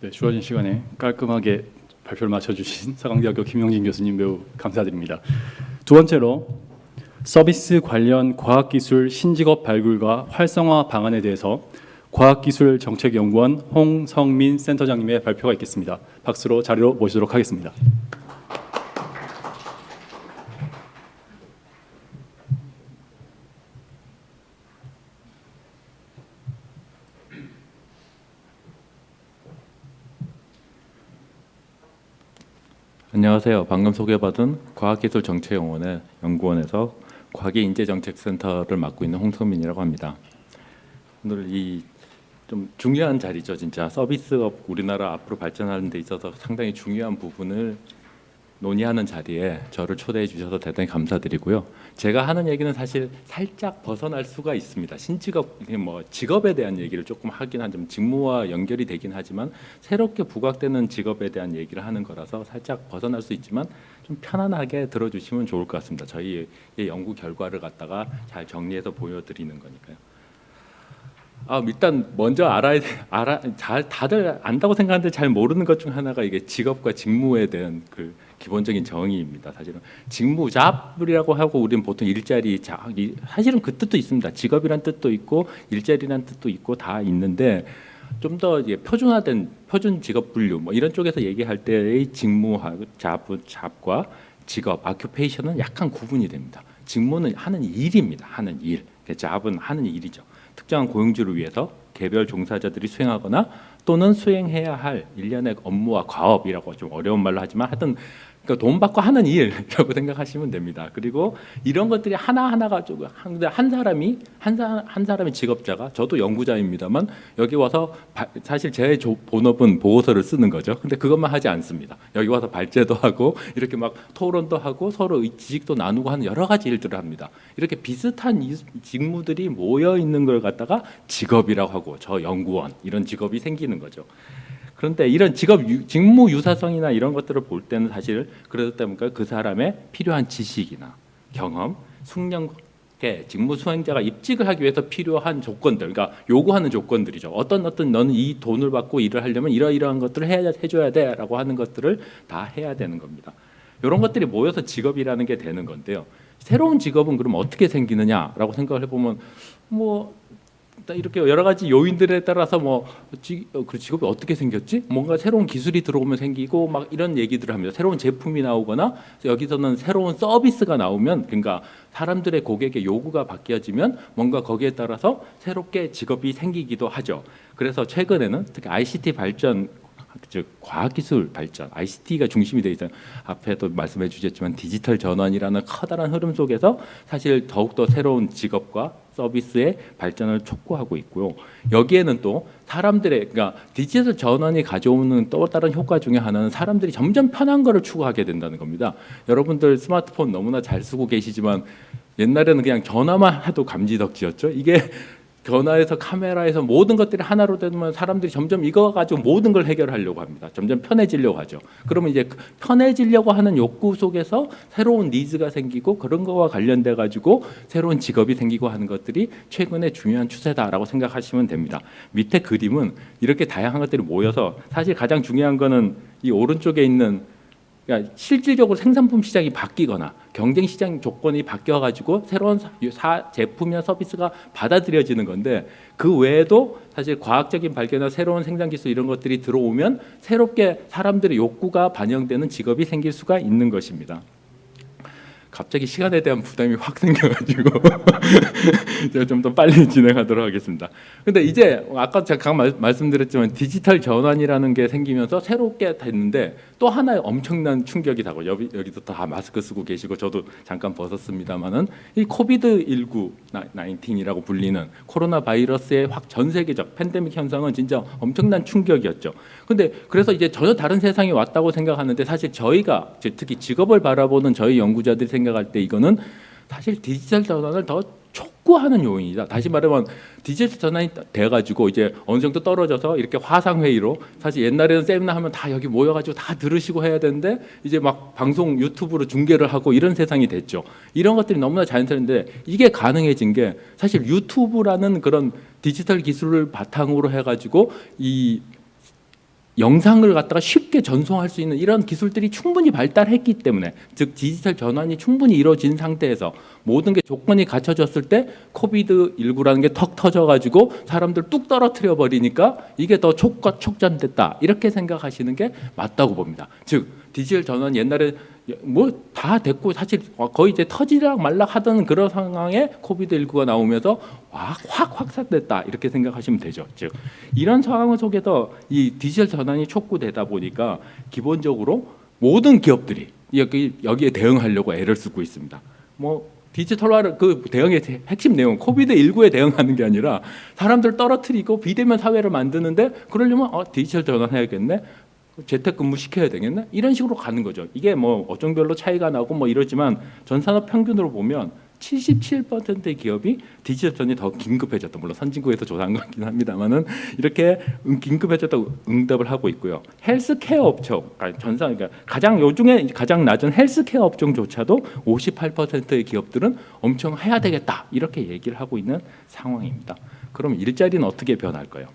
네, 주어진 시간에 깔끔하게 발표를 마쳐주신 서강대학교 김영진 교수님 매우 감사드립니다. 두 번째로 서비스 관련 과학기술 신직업 발굴과 활성화 방안에 대해서 과학기술정책연구원 홍성민 센터장님의 발표가 있겠습니다. 박수로 자리로 모시도록 하겠습니다. 안녕하세요. 방금 소개받은 과학기술정책연구원의 연구원에서 과기인재정책센터를 맡고 있는 홍성민이라고 합니다. 오늘 이 좀 중요한 자리죠. 진짜 서비스업 우리나라 앞으로 발전하는 데 있어서 상당히 중요한 부분을 논의하는 자리에 저를 초대해 주셔서 대단히 감사드리고요. 제가 하는 얘기는 사실 살짝 벗어날 수가 있습니다. 신직업, 직업에 대한 얘기를 조금 하긴 하지만 직무와 연결이 되긴 하지만 새롭게 부각되는 직업에 대한 얘기를 하는 거라서 살짝 벗어날 수 있지만 좀 편안하게 들어주시면 좋을 것 같습니다. 저희의 연구 결과를 갖다가 잘 정리해서 보여드리는 거니까요. 일단 먼저 다들 안다고 생각하는데 잘 모르는 것 중 하나가 이게 직업과 직무에 대한 그 기본적인 정의입니다. 사실은 직무 잡이라고 하고 우리는 보통 일자리 사실은 그 뜻도 있습니다. 직업이란 뜻도 있고 일자리란 뜻도 있고 다 있는데 좀 더 표준화된 표준 직업 분류 이런 쪽에서 얘기할 때의 직무하고 잡과 직업 아큐페이션은 약간 구분이 됩니다. 직무는 하는 일입니다. 하는 일. 잡은 하는 일이죠. 특정한 고용주를 위해서 개별 종사자들이 수행하거나 또는 수행해야 할 일련의 업무와 과업이라고 좀 어려운 말로 하지만 하여튼 그러니까 돈 받고 하는 일이라고 생각하시면 됩니다. 그리고 이런 것들이 하나하나가 좀 한 사람이 직업자가 저도 연구자입니다만 여기 와서 사실 제 본업은 보고서를 쓰는 거죠. 근데 그것만 하지 않습니다. 여기 와서 발제도 하고 이렇게 막 토론도 하고 서로 지식도 나누고 하는 여러 가지 일들을 합니다. 이렇게 비슷한 직무들이 모여 있는 걸 갖다가 직업이라고 하고 저 연구원 이런 직업이 생기는 거죠. 그런데 이런 직무 유사성이나 이런 것들을 볼 때는 사실 그러다 보니까 그 사람의 필요한 지식이나 경험, 숙련계, 직무 수행자가 입직을 하기 위해서 필요한 조건들, 그러니까 요구하는 조건들이죠. 어떤 너는 이 돈을 받고 일을 하려면 이러이러한 것들을 해줘야 돼라고 하는 것들을 다 해야 되는 겁니다. 이런 것들이 모여서 직업이라는 게 되는 건데요. 새로운 직업은 그럼 어떻게 생기느냐라고 생각을 해보면 이렇게 여러 가지 요인들에 따라서 그 직업이 어떻게 생겼지? 뭔가 새로운 기술이 들어오면 생기고 막 이런 얘기들을 합니다. 새로운 제품이 나오거나 여기서는 새로운 서비스가 나오면 그러니까 사람들의 고객의 요구가 바뀌어지면 뭔가 거기에 따라서 새롭게 직업이 생기기도 하죠. 그래서 최근에는 특히 ICT 발전 즉 과학기술 발전, ICT가 중심이 되어 있어요. 앞에도 말씀해 주셨지만 디지털 전환이라는 커다란 흐름 속에서 사실 더욱더 새로운 직업과 서비스의 발전을 촉구하고 있고요. 여기에는 또 그러니까 디지털 전환이 가져오는 또 다른 효과 중에 하나는 사람들이 점점 편한 거를 추구하게 된다는 겁니다. 여러분들 스마트폰 너무나 잘 쓰고 계시지만 옛날에는 그냥 전화만 해도 감지덕지였죠. 이게 전화에서 카메라에서 모든 것들이 하나로 되면 사람들이 점점 이거 가지고 모든 걸 해결하려고 합니다. 점점 편해지려고 하죠. 그러면 이제 편해지려고 하는 욕구 속에서 새로운 니즈가 생기고 그런 거와 관련돼 가지고 새로운 직업이 생기고 하는 것들이 최근에 중요한 추세다라고 생각하시면 됩니다. 밑에 그림은 이렇게 다양한 것들이 모여서 사실 가장 중요한 거는 이 오른쪽에 있는 그러니까 실질적으로 생산품 시장이 바뀌거나 경쟁 시장 조건이 바뀌어가지고 새로운 제품이나 서비스가 받아들여지는 건데 그 외에도 사실 과학적인 발견이나 새로운 생산 기술 이런 것들이 들어오면 새롭게 사람들의 욕구가 반영되는 직업이 생길 수가 있는 것입니다. 갑자기 시간에 대한 부담이 확 생겨가지고 제가 좀 더 빨리 진행하도록 하겠습니다. 근데 이제 아까 제가 말씀드렸지만 디지털 전환이라는 게 생기면서 새롭게 됐는데 또 하나의 엄청난 충격이 다고 여기도 다 마스크 쓰고 계시고 저도 잠깐 벗었습니다만은 이 코비드19이라고 불리는 코로나 바이러스의 전 세계적 팬데믹 현상은 진짜 엄청난 충격이었죠. 근데 그래서 이제 전혀 다른 세상이 왔다고 생각하는데 사실 저희가 특히 직업을 바라보는 저희 연구자들이 생각할 때 이거는 사실 디지털 전환을 더 촉구하는 요인이다. 다시 말하면 디지털 전환이 돼가지고 이제 어느 정도 떨어져서 이렇게 화상 회의로 사실 옛날에는 세미나 하면 다 여기 모여가지고 다 들으시고 해야 되는데 이제 막 방송 유튜브로 중계를 하고 이런 세상이 됐죠. 이런 것들이 너무나 자연스러운데 이게 가능해진 게 사실 유튜브라는 그런 디지털 기술을 바탕으로 해가지고 이 영상을 갖다가 쉽게 전송할 수 있는 이런 기술들이 충분히 발달했기 때문에, 즉 디지털 전환이 충분히 이루어진 상태에서 모든 게 조건이 갖춰졌을 때 코비드 19라는 게 턱 터져가지고 사람들 뚝 떨어뜨려 버리니까 이게 더 촉전됐다, 이렇게 생각하시는 게 맞다고 봅니다. 즉 디지털 전환 옛날에 뭐 다 됐고 사실 거의 이제 터지락 말락 하던 그런 상황에 코비드 19가 나오면서 확 확산됐다, 이렇게 생각하시면 되죠. 즉 이런 상황 속에서 이 디지털 전환이 촉구되다 보니까 기본적으로 모든 기업들이 여기에 대응하려고 애를 쓰고 있습니다. 뭐 디지털화를 그 대응의 핵심 내용, 코비드 19에 대응하는 게 아니라 사람들 떨어뜨리고 비대면 사회를 만드는데, 그러려면 디지털 전환해야겠네, 재택근무 시켜야 되겠네, 이런 식으로 가는 거죠. 이게 뭐 어종별로 차이가 나고 뭐 이러지만 전 산업 평균으로 보면 77%의 기업이 디지털 전이 더 긴급해졌다. 물론 선진국에서 조사한 거긴 합니다만은 이렇게 긴급해졌다고 응답을 하고 있고요. 헬스케어 업종, 그러니까 가장 요중에 가장 낮은 헬스케어 업종조차도 58%의 기업들은 엄청 해야 되겠다, 이렇게 얘기를 하고 있는 상황입니다. 그럼 일자리는 어떻게 변할까요?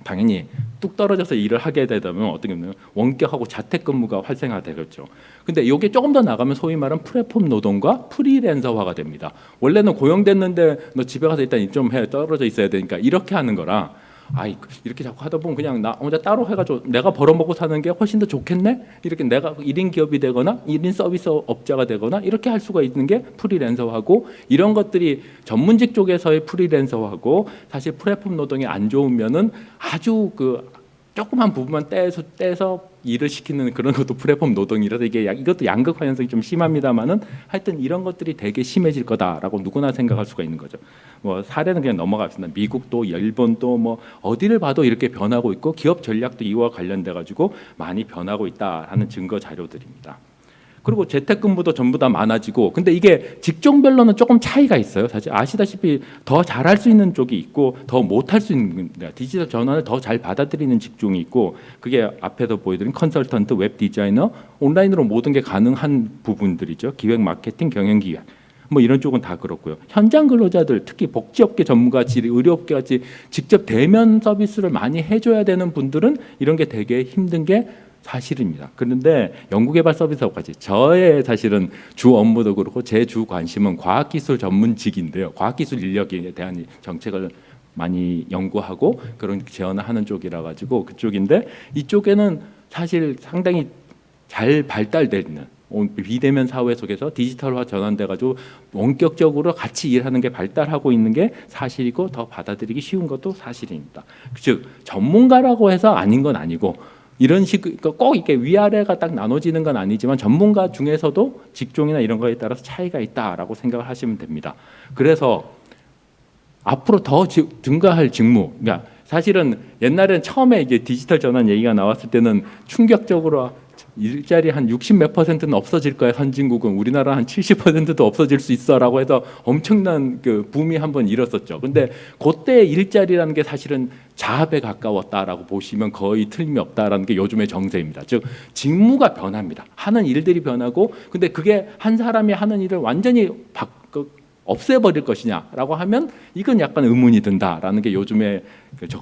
당연히 뚝 떨어져서 일을 하게 되면 어떻게 보면 원격하고 자택근무가 활성화되겠죠. 근데 이게 조금 더 나가면 소위 말하는 플랫폼 노동과 프리랜서화가 됩니다. 원래는 고용됐는데 너 집에 가서 일단 일 좀 해, 떨어져 있어야 되니까, 이렇게 하는 거랑 이렇게 자꾸 하다 보면 그냥 나 혼자 따로 해가지고 내가 벌어먹고 사는 게 훨씬 더 좋겠네, 이렇게 내가 1인 기업이 되거나 1인 서비스 업자가 되거나 이렇게 할 수가 있는 게 프리랜서하고, 이런 것들이 전문직 쪽에서의 프리랜서하고, 사실 플랫폼 노동이 안 좋으면은 아주 그 조그만 부분만 떼서 일을 시키는 그런 것도 플랫폼 노동이라서 이것도 양극화 현상이 좀 심합니다만은 하여튼 이런 것들이 되게 심해질 거다라고 누구나 생각할 수가 있는 거죠. 뭐 사례는 그냥 넘어갑시다. 미국도 일본도 뭐 어디를 봐도 이렇게 변하고 있고, 기업 전략도 이와 관련돼 가지고 많이 변하고 있다라는 증거 자료들입니다. 그리고 재택근무도 전부 다 많아지고, 근데 이게 직종별로는 조금 차이가 있어요. 사실 아시다시피 더 잘할 수 있는 쪽이 있고 더 못할 수 있는, 디지털 전환을 더 잘 받아들이는 직종이 있고, 그게 앞에서 보여드린 컨설턴트, 웹 디자이너, 온라인으로 모든 게 가능한 부분들이죠. 기획, 마케팅, 경영기획, 뭐 이런 쪽은 다 그렇고요. 현장 근로자들, 특히 복지업계 전문가같이 의료업계같이 직접 대면 서비스를 많이 해줘야 되는 분들은 이런 게 되게 힘든 게 사실입니다. 그런데 연구개발 서비스업까지, 저의 사실은 주 업무도 그렇고 제 주 관심은 과학기술 전문직인데요. 과학기술 인력에 대한 정책을 많이 연구하고 그런 제언을 하는 쪽이라 가지고 그쪽인데, 이쪽에는 사실 상당히 잘 발달되어 있는 비대면 사회 속에서 디지털화 전환돼 가지고 원격적으로 같이 일하는 게 발달하고 있는 게 사실이고, 더 받아들이기 쉬운 것도 사실입니다. 즉 전문가라고 해서 아닌 건 아니고, 이런 꼭 이렇게 위아래가 딱 나눠지는 건 아니지만 전문가 중에서도 직종이나 이런 거에 따라서 차이가 있다라고 생각을 하시면 됩니다. 그래서 앞으로 더 증가할 직무, 그러니까 사실은 옛날엔 처음에 이게 디지털 전환 얘기가 나왔을 때는 충격적으로 일자리 한 60 몇 %는 없어질 거야, 선진국은. 우리나라 한 70%도 없어질 수 있어라고 해서 엄청난 그 붐이 한번 일었었죠. 근데 그때 일자리라는 게 사실은 자합에 가까웠다라고 보시면 거의 틀림이 없다라는 게 요즘의 정세입니다. 즉 직무가 변합니다. 하는 일들이 변하고, 근데 그게 한 사람이 하는 일을 완전히 없애버릴 것이냐라고 하면 이건 약간 의문이 든다라는 게 요즘에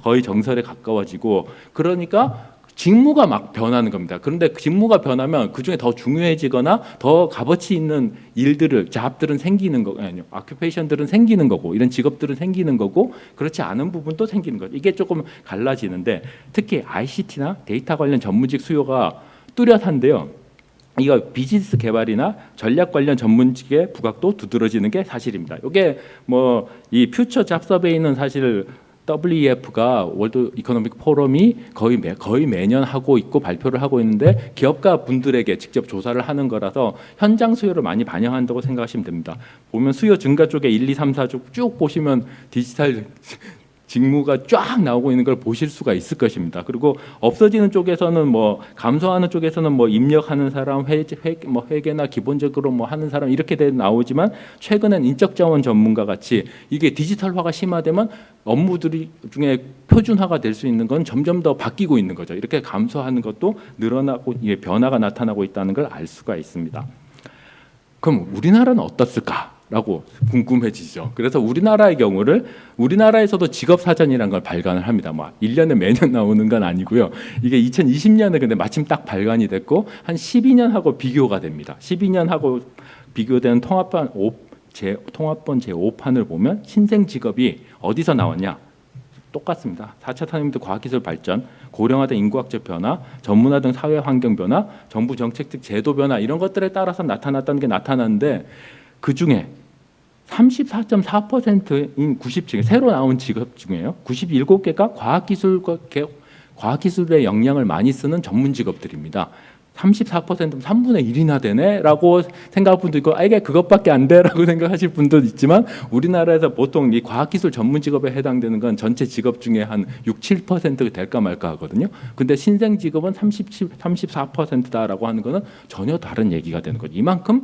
거의 정설에 가까워지고, 그러니까 직무가 막 변하는 겁니다. 그런데 그 직무가 변하면 그중에 더 중요해지거나 더 값어치 있는 일들을, 잡들은 생기는 거, 아니요, 아큐페이션들은 생기는 거고, 이런 직업들은 생기는 거고, 그렇지 않은 부분도 생기는 거죠. 이게 조금 갈라지는데, 특히 ICT나 데이터 관련 전문직 수요가 뚜렷한데요. 이거 비즈니스 개발이나 전략 관련 전문직의 부각도 두드러지는 게 사실입니다. 이게 뭐 이 퓨처 잡 서베이는 사실 WEF가 월드 이코노믹 포럼이 거의 매년 하고 있고 발표를 하고 있는데, 기업가 분들에게 직접 조사를 하는 거라서 현장 수요를 많이 반영한다고 생각하시면 됩니다. 보면 수요 증가 쪽에 1, 2, 3, 4 쭉 보시면 디지털 직무가 쫙 나오고 있는 걸 보실 수가 있을 것입니다. 그리고 없어지는 쪽에서는 뭐 감소하는 쪽에서는 뭐 입력하는 사람, 회계나 기본적으로 뭐 하는 사람 이렇게 나오지만, 최근엔 인적 자원 전문가 같이 이게 디지털화가 심화되면 업무들이 중에 표준화가 될 수 있는 건 점점 더 바뀌고 있는 거죠. 이렇게 감소하는 것도 늘어나고, 이게 변화가 나타나고 있다는 걸 알 수가 있습니다. 그럼 우리나라는 어떻을까? 라고 궁금해지죠. 그래서 우리나라의 경우를 우리나라에서도 직업 사전이라는 걸 발간을 합니다. 뭐 1년에 매년 나오는 건 아니고요. 이게 2020년에 근데 마침 딱 발간이 됐고 한 12년하고 비교가 됩니다. 12년하고 비교된 통합본 제5판을 보면 신생 직업이 어디서 나왔냐? 똑같습니다. 4차 산업인도 과학기술 발전, 고령화된 인구학적 변화, 전문화 등 사회 환경 변화, 정부 정책적 제도 변화 이런 것들에 따라서 나타났다는 게 나타나는데 그 중에 34.4%인 90직업 새로 나온 직업 중에요. 97개가 과학기술의 역량을 많이 쓰는 전문 직업들입니다. 34%면 3분의 1이나 되네라고 생각할 분도 있고 이게 그것밖에 안 돼라고 생각하실 분도 있지만 우리나라에서 보통 이 과학기술 전문 직업에 해당되는 건 전체 직업 중에 한 6, 7%가 될까 말까 하거든요. 근데 신생 직업은 34%다라고 하는 거는 전혀 다른 얘기가 되는 거죠. 이만큼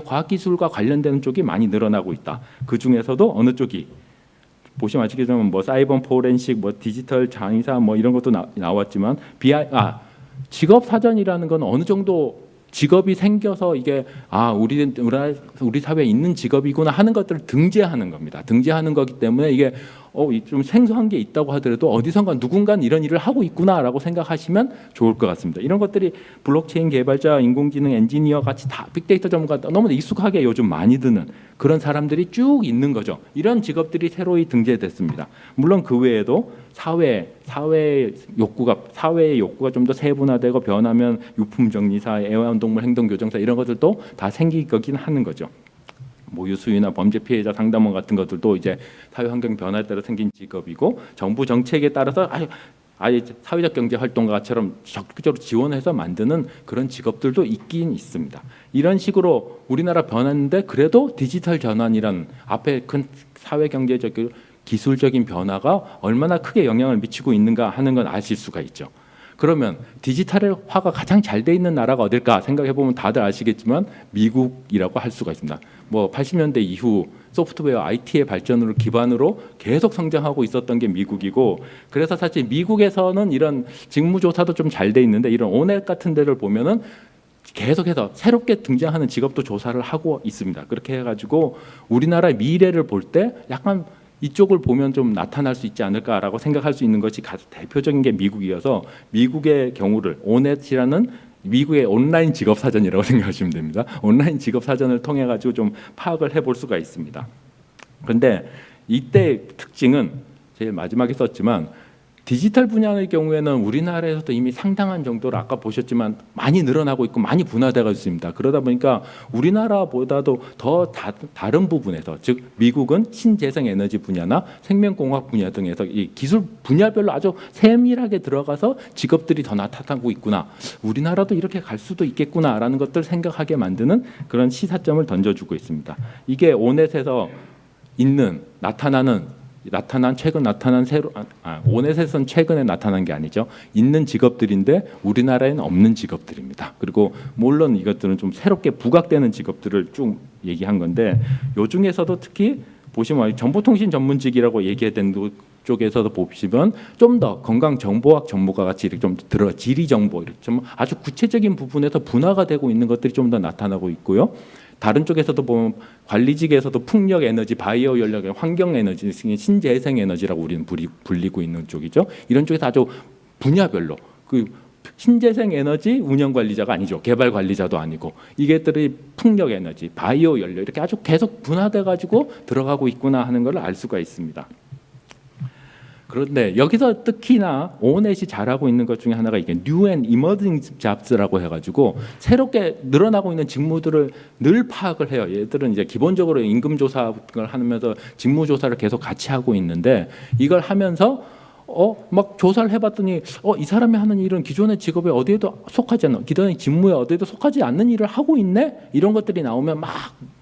과학기술과 관련되는 쪽이 많이 늘어나고 있다. 그 중에서도 어느 쪽이 보시면 아시겠지만 뭐 사이버 포렌식, 뭐 디지털 장의사 뭐 이런 것도 나왔지만 직업 사전이라는 건 어느 정도 직업이 생겨서 이게 우리 사회에 있는 직업이구나 하는 것들을 등재하는 겁니다. 등재하는 거기 때문에 이게 좀 생소한 게 있다고 하더라도 어디선가 누군가는 이런 일을 하고 있구나라고 생각하시면 좋을 것 같습니다. 이런 것들이 블록체인 개발자, 인공지능 엔지니어 같이 다 빅데이터 전문가 너무 익숙하게 요즘 많이 드는 그런 사람들이 쭉 있는 거죠. 이런 직업들이 새로이 등재됐습니다. 물론 그 외에도 사회의 욕구가 좀 더 세분화되고 변하면 유품 정리사, 애완동물 행동교정사 이런 것들도 다 생기긴 하는 거죠. 모유 수유나 범죄 피해자 상담원 같은 것들도 이제 사회 환경 변화에 따라 생긴 직업이고 정부 정책에 따라서 아예 사회적 경제 활동가처럼 적극적으로 지원해서 만드는 그런 직업들도 있긴 있습니다. 이런 식으로 우리나라 변화인데 그래도 디지털 전환이란 앞에 큰 사회 경제적 기술적인 변화가 얼마나 크게 영향을 미치고 있는가 하는 건 아실 수가 있죠. 그러면 디지털화가 가장 잘 돼 있는 나라가 어딜까 생각해 보면 다들 아시겠지만 미국이라고 할 수가 있습니다. 뭐 80년대 이후 소프트웨어 IT의 발전을 기반으로 계속 성장하고 있었던 게 미국이고 그래서 사실 미국에서는 이런 직무조사도 좀 잘 돼 있는데 이런 오넷 같은 데를 보면은 계속해서 새롭게 등장하는 직업도 조사를 하고 있습니다. 그렇게 해가지고 우리나라의 미래를 볼 때 약간 이쪽을 보면 좀 나타날 수 있지 않을까라고 생각할 수 있는 것이 가장 대표적인 게 미국이어서 미국의 경우를 오넷이라는 미국의 온라인 직업 사전이라고 생각하시면 됩니다. 온라인 직업 사전을 통해 가지고 좀 파악을 해볼 수가 있습니다. 그런데 이때 특징은 제일 마지막에 썼지만 디지털 분야의 경우에는 우리나라에서도 이미 상당한 정도로 아까 보셨지만 많이 늘어나고 있고 많이 분화되어 있습니다. 그러다 보니까 우리나라보다도 더 다른 부분에서 즉 미국은 신재생 에너지 분야나 생명공학 분야 등에서 이 기술 분야별로 아주 세밀하게 들어가서 직업들이 더 나타나고 있구나. 우리나라도 이렇게 갈 수도 있겠구나라는 것들 생각하게 만드는 그런 시사점을 던져주고 있습니다. 이게 오넷에서 최근 나타난 오넷에서는 최근에 나타난 게 아니죠. 있는 직업들인데 우리나라에는 없는 직업들입니다. 그리고 물론 이것들은 좀 새롭게 부각되는 직업들을 쭉 얘기한 건데 요 중에서도 특히 보시면 정보통신 전문직이라고 얘기된 쪽에서도 보시면 좀 더 건강정보학 전문가 같이 이렇게 좀 지리정보 이렇게 좀 아주 구체적인 부분에서 분화가 되고 있는 것들이 좀 더 나타나고 있고요. 다른 쪽에서도 보면 관리직에서도 풍력 에너지, 바이오 연료, 환경 에너지, 신재생 에너지라고 우리는 불리고 있는 쪽이죠. 이런 쪽에서 아주 분야별로 그 신재생 에너지 운영 관리자가 아니죠. 개발 관리자도 아니고 이게들이 풍력 에너지, 바이오 연료 이렇게 아주 계속 분화돼 가지고 들어가고 있구나 하는 걸 알 수가 있습니다. 그런데 여기서 특히나 오넷이 잘하고 있는 것 중에 하나가 이게 New and Emerging Jobs라고 해가지고 새롭게 늘어나고 있는 직무들을 늘 파악을 해요. 얘들은 이제 기본적으로 임금 조사를 하면서 직무 조사를 계속 같이 하고 있는데 이걸 하면서 막 조사를 해봤더니 이 사람이 하는 일은 기존의 직업에 어디에도 속하지 않는 기존의 직무에 어디에도 속하지 않는 일을 하고 있네 이런 것들이 나오면 막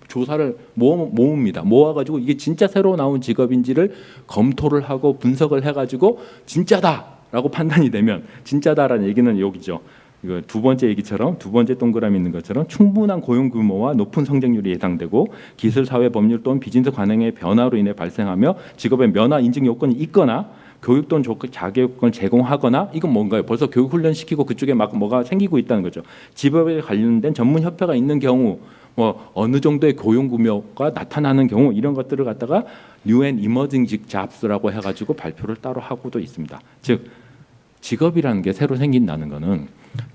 조사를 모읍니다. 모아가지고 이게 진짜 새로 나온 직업인지를 검토를 하고 분석을 해가지고 진짜다라고 판단이 되면 진짜다라는 얘기는 여기죠. 이거 두 번째 얘기처럼 두 번째 동그라미 있는 것처럼 충분한 고용 규모와 높은 성장률이 예상되고 기술, 사회, 법률 또는 비즈니스 관행의 변화로 인해 발생하며 직업의 면허 인증 요건이 있거나 교육 또는 자격을 제공하거나 이건 뭔가요? 벌써 교육 훈련 시키고 그쪽에 막 뭐가 생기고 있다는 거죠. 직업에 관련된 전문 협회가 있는 경우 뭐 어느 정도의 고용 규모가 나타나는 경우 이런 것들을 갖다가 New and Emerging Jobs라고 해가지고 발표를 따로 하고도 있습니다. 즉 직업이라는 게 새로 생긴다는 거는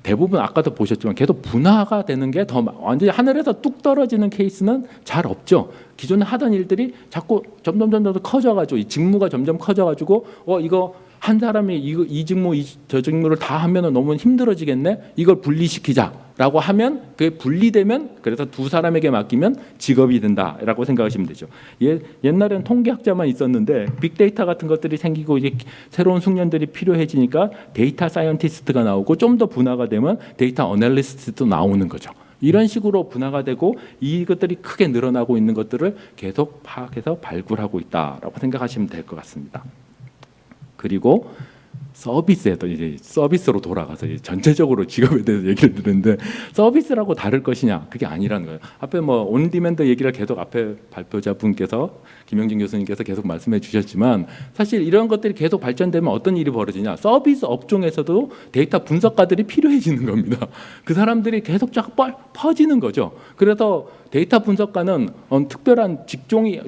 대부분 아까도 보셨지만 계속 분화가 되는 게 더 완전히 하늘에서 뚝 떨어지는 케이스는 잘 없죠. 기존에 하던 일들이 자꾸 점점 커져가지고 이 직무가 점점 커져가지고 이거 한 사람이 이 직무 저 직무를 다 하면은 너무 힘들어지겠네. 이걸 분리시키자라고 하면 그게 분리되면 그래서 두 사람에게 맡기면 직업이 된다라고 생각하시면 되죠. 옛날에는 통계학자만 있었는데 빅데이터 같은 것들이 생기고 이제 새로운 숙련들이 필요해지니까 데이터 사이언티스트가 나오고 좀 더 분화가 되면 데이터 어널리스트도 나오는 거죠. 이런 식으로 분화가 되고 이것들이 크게 늘어나고 있는 것들을 계속 파악해서 발굴하고 있다라고 생각하시면 될 것 같습니다. 그리고 서비스에도 이제 서비스로 돌아가서 이제 전체적으로 직업에 대해서 얘기를 드렸는데 서비스라고 다를 것이냐 그게 아니라는 거예요. 앞에 뭐 온디맨드 얘기를 계속 앞에 발표자분께서 김영진 교수님께서 계속 말씀해 주셨지만 사실 이런 것들이 계속 발전되면 어떤 일이 벌어지냐 서비스 업종에서도 데이터 분석가들이 필요해지는 겁니다. 그 사람들이 계속 쫙 퍼지는 거죠. 그래서 데이터 분석가는 특별한 직종이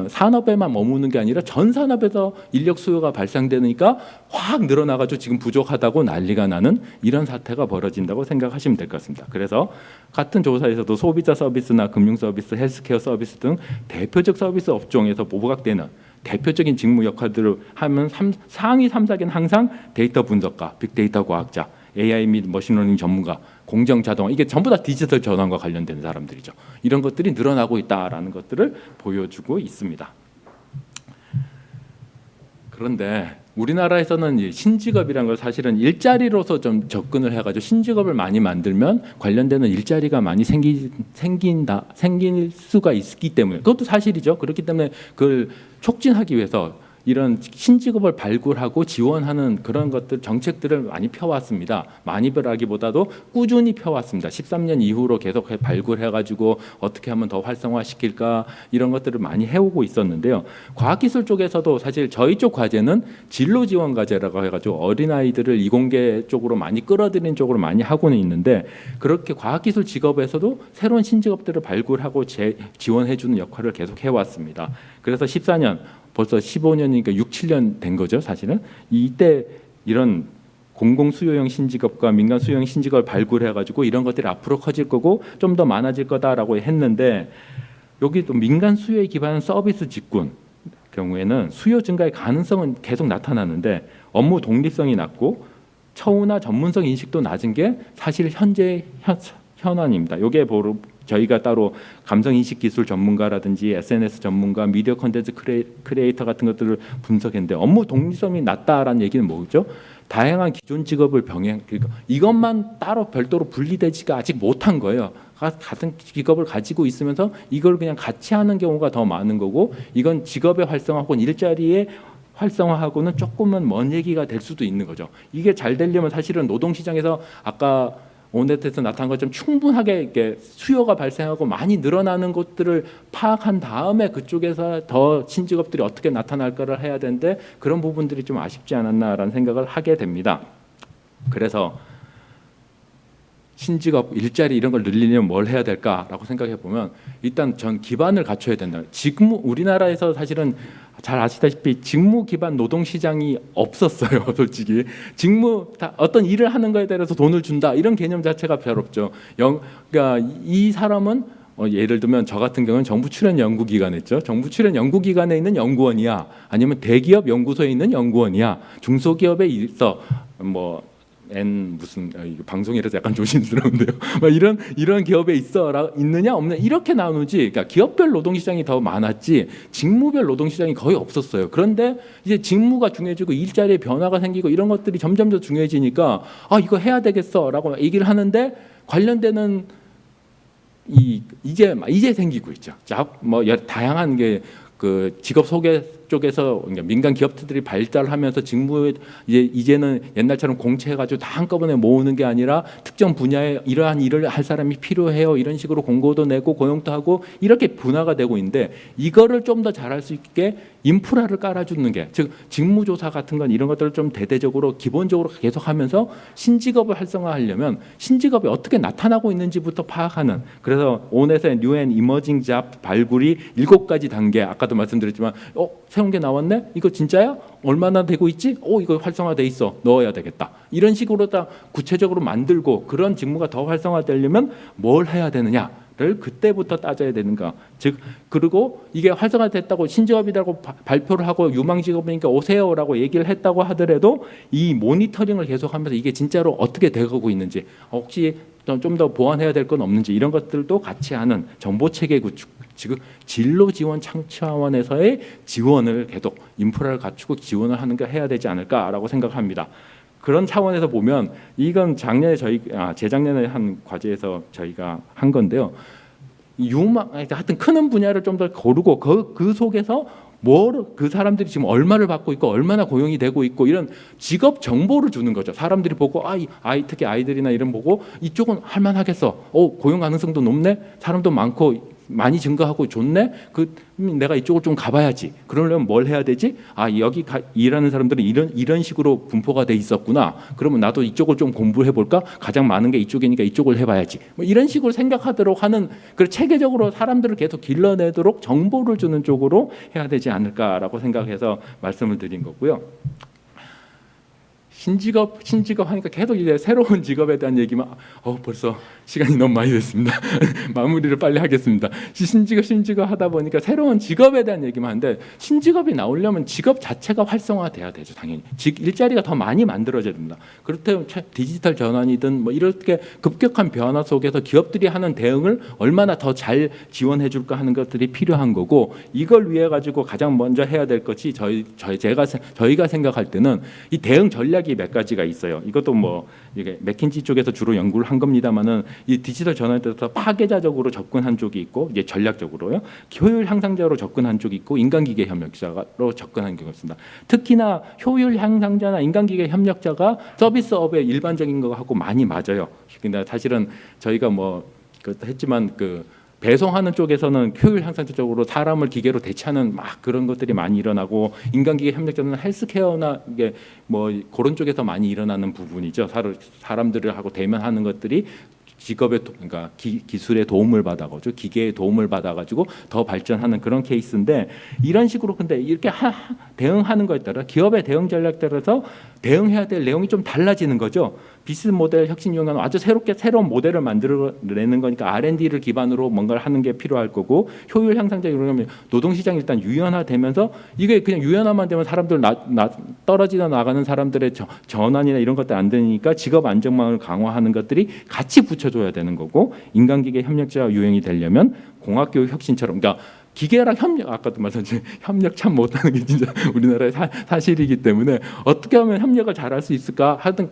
산업에만 머무는 게 아니라 전 산업에서 인력 수요가 발생되니까 확 늘어나가지고 지금 부족하다고 난리가 나는 이런 사태가 벌어진다고 생각하시면 될 것 같습니다. 그래서 같은 조사에서도 소비자 서비스나 금융 서비스, 헬스케어 서비스 등 대표적 서비스 업종에서 부각되는 대표적인 직무 역할들을 하면 상위 3, 4개는 항상 데이터 분석가, 빅데이터 과학자, AI 및 머신러닝 전문가, 공정 자동화 이게 전부 다 디지털 전환과 관련된 사람들이죠. 이런 것들이 늘어나고 있다라는 것들을 보여주고 있습니다. 그런데 우리나라에서는 이 신직업이라는 걸 사실은 일자리로서 좀 접근을 해가지고 신직업을 많이 만들면 관련되는 일자리가 많이 생길 수가 있기 때문에 그것도 사실이죠. 그렇기 때문에 그걸 촉진하기 위해서 이런 신직업을 발굴하고 지원하는 그런 것들 정책들을 많이 펴왔습니다. 많이라기보다도 꾸준히 펴왔습니다. 13년 이후로 계속 발굴해가지고 어떻게 하면 더 활성화시킬까 이런 것들을 많이 해오고 있었는데요. 과학기술 쪽에서도 사실 저희 쪽 과제는 진로 지원 과제라고 해가지고 어린아이들을 이공계 쪽으로 많이 끌어들이는 쪽으로 많이 하고는 있는데 그렇게 과학기술 직업에서도 새로운 신직업들을 발굴하고 지원해주는 역할을 계속 해왔습니다. 그래서 14년 벌써 15년이니까 6, 7년 된 거죠, 사실은. 이때 이런 공공 수요형 신직업과 민간 수요형 신직업을 발굴해 가지고 이런 것들이 앞으로 커질 거고 좀 더 많아질 거다라고 했는데 여기 또 민간 수요에 기반한 서비스 직군 경우에는 수요 증가의 가능성은 계속 나타나는데 업무 독립성이 낮고 처우나 전문성 인식도 낮은 게 사실 현재 현안입니다. 이게 바로 저희가 따로 감성인식 기술 전문가라든지 SNS 전문가, 미디어 콘텐츠 크리에이터 같은 것들을 분석했는데 업무 독립성이 낮다라는 얘기는 뭐죠? 다양한 기존 직업을 병행, 그러니까 이것만 따로 별도로 분리되지가 아직 못한 거예요. 같은 직업을 가지고 있으면서 이걸 그냥 같이 하는 경우가 더 많은 거고 이건 직업의 활성화 혹은 일자리의 활성화하고는 조금은 먼 얘기가 될 수도 있는 거죠. 이게 잘 되려면 사실은 노동시장에서 아까 온데트에서 나타난 것처럼 충분하게 이렇게 수요가 발생하고 많이 늘어나는 것들을 파악한 다음에 그쪽에서 더 신직업들이 어떻게 나타날까를 해야 되는데 그런 부분들이 좀 아쉽지 않았나라는 생각을 하게 됩니다. 그래서 신직업, 일자리 이런 걸 늘리려면 뭘 해야 될까라고 생각해 보면 일단 전 기반을 갖춰야 된다. 직무 우리나라에서 사실은 잘 아시다시피 직무 기반 노동 시장이 없었어요. 솔직히 직무 어떤 일을 하는 거에 대해서 돈을 준다 이런 개념 자체가 별 없죠. 그러니까 이 사람은 예를 들면 저 같은 경우는 정부 출연 연구기관에 있죠. 정부 출연 연구기관에 있는 연구원이야, 아니면 대기업 연구소에 있는 연구원이야, 중소기업에 있어 뭐. 무슨 방송이라서 약간 조심스러운데요. 이런 기업에 있느냐 없느냐 이렇게 나누지. 그러니까 기업별 노동시장이 더 많았지 직무별 노동시장이 거의 없었어요. 그런데 이제 직무가 중요해지고 일자리에 변화가 생기고 이런 것들이 점점 더 중요해지니까 이거 해야 되겠어라고 얘기를 하는데 관련되는 이제 생기고 있죠. 다양한 게 그 직업 소개 쪽에서 그러니까 민간 기업들이 발달하면서 직무에 이제는 옛날처럼 공채해가지고 다 한꺼번에 모으는 게 아니라 특정 분야에 이러한 일을 할 사람이 필요해요. 이런 식으로 공고도 내고 고용도 하고 이렇게 분화가 되고 있는데 이거를 좀 더 잘할 수 있게 인프라를 깔아주는 게 즉 직무조사 같은 건 이런 것들을 좀 대대적으로 기본적으로 계속하면서 신직업을 활성화하려면 신직업이 어떻게 나타나고 있는지부터 파악하는 그래서 온에서의 뉴 앤 이머징 잡 발굴이 7가지 단계 아까도 말씀드렸지만 새로운 게 나왔네? 이거 진짜야? 얼마나 되고 있지? 이거 활성화돼 있어. 넣어야 되겠다. 이런 식으로 다 구체적으로 만들고 그런 직무가 더 활성화되려면 뭘 해야 되느냐를 그때부터 따져야 되는가. 즉 그리고 이게 활성화됐다고 신직업이라고 발표를 하고 유망직업이니까 오세요라고 얘기를 했다고 하더라도 이 모니터링을 계속하면서 이게 진짜로 어떻게 되고 있는지 혹시 좀 더 보완해야 될 건 없는지 이런 것들도 같이 하는 정보체계 구축 지금 진로 지원 창 차원에서의 지원을 계속 인프라를 갖추고 지원을 하는 게 해야 되지 않을까라고 생각합니다. 그런 차원에서 보면 이건 작년에 재작년에 한 과제에서 저희가 한 건데요. 하여튼 크는 분야를 좀 더 고르고 그 속에서 그 사람들이 지금 얼마를 받고 있고 얼마나 고용이 되고 있고 이런 직업 정보를 주는 거죠. 사람들이 보고 특히 아이들이나 이런 보고 이쪽은 할만하겠어. 고용 가능성도 높네. 사람도 많고 많이 증가하고 좋네. 내가 이쪽을 좀 가봐야지. 그러려면 뭘 해야 되지? 여기 일하는 사람들은 이런 식으로 분포가 돼 있었구나. 그러면 나도 이쪽을 좀 공부해 볼까? 가장 많은 게 이쪽이니까 이쪽을 해봐야지. 이런 식으로 생각하도록 하는 체계적으로 사람들을 계속 길러내도록 정보를 주는 쪽으로 해야 되지 않을까라고 생각해서 말씀을 드린 거고요. 신직업 하니까 계속 이제 새로운 직업에 대한 얘기만 벌써 시간이 너무 많이 됐습니다. 마무리를 빨리 하겠습니다. 신직업 하다 보니까 새로운 직업에 대한 얘기만 하는데 신직업이 나오려면 직업 자체가 활성화돼야 되죠. 당연히 일자리가 더 많이 만들어져야 됩니다. 그렇다면 디지털 전환이든 이렇게 급격한 변화 속에서 기업들이 하는 대응을 얼마나 더 잘 지원해 줄까 하는 것들이 필요한 거고 이걸 위해 가지고 가장 먼저 해야 될 것이 저희가 생각할 때는 이 대응 전략이 몇 가지가 있어요. 이것도 이게 맥킨지 쪽에서 주로 연구를 한 겁니다만은 이 디지털 전환에 대해서 파괴자적으로 접근한 쪽이 있고 이제 전략적으로요. 효율 향상자로 접근한 쪽이 있고 인간기계 협력자로 접근한 경우가 있습니다. 특히나 효율 향상자나 인간기계 협력자가 서비스업의 일반적인 거하고 많이 맞아요. 근데 사실은 저희가 했지만 배송하는 쪽에서는 효율 향상적으로 사람을 기계로 대체하는 그런 것들이 많이 일어나고 인간기계 협력자는 헬스케어나 이게 그런 쪽에서 많이 일어나는 부분이죠. 사람들하고 대면하는 것들이 직업의 그러니까 기술의 도움을 받아가지고 기계의 도움을 받아가지고 더 발전하는 그런 케이스인데 이런 식으로 근데 이렇게 대응하는 거에 따라 기업의 대응 전략에 따라서 대응해야 될 내용이 좀 달라지는 거죠. 비즈니스 모델 혁신 이용하는 아주 새로운 모델을 만들어내는 거니까 R&D를 기반으로 뭔가를 하는 게 필요할 거고 효율 향상자 이러면 노동시장이 일단 유연화되면서 이게 그냥 유연화만 되면 사람들 떨어지다 나가는 사람들의 전환이나 이런 것들 안 되니까 직업 안정망을 강화하는 것들이 같이 붙여줘야 되는 거고 인간기계 협력자 유행이 되려면 공학교육 혁신처럼 그러니까 기계랑 아까도 말씀드린 협력 참 못하는 게 진짜 우리나라의 사실이기 때문에 어떻게 하면 협력을 잘할 수 있을까 하여튼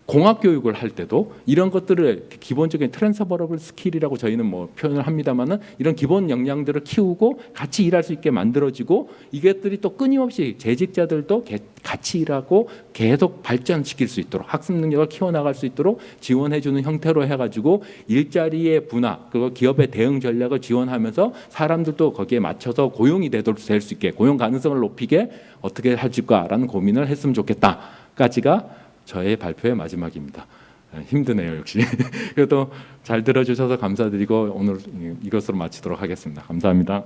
공학 교육을 할 때도 이런 것들을 기본적인 트랜스퍼러블 스킬이라고 저희는 표현을 합니다만은 이런 기본 역량들을 키우고 같이 일할 수 있게 만들어지고 이것들이 또 끊임없이 재직자들도 같이 일하고 계속 발전시킬 수 있도록 학습 능력을 키워나갈 수 있도록 지원해주는 형태로 해가지고 일자리의 분화 그리고 기업의 대응 전략을 지원하면서 사람들도 거기에 맞춰서 고용이 될 수 있게 고용 가능성을 높이게 어떻게 할지까라는 고민을 했으면 좋겠다까지가 저의 발표의 마지막입니다. 힘드네요 역시. 그래도 잘 들어주셔서 감사드리고 오늘 이것으로 마치도록 하겠습니다. 감사합니다.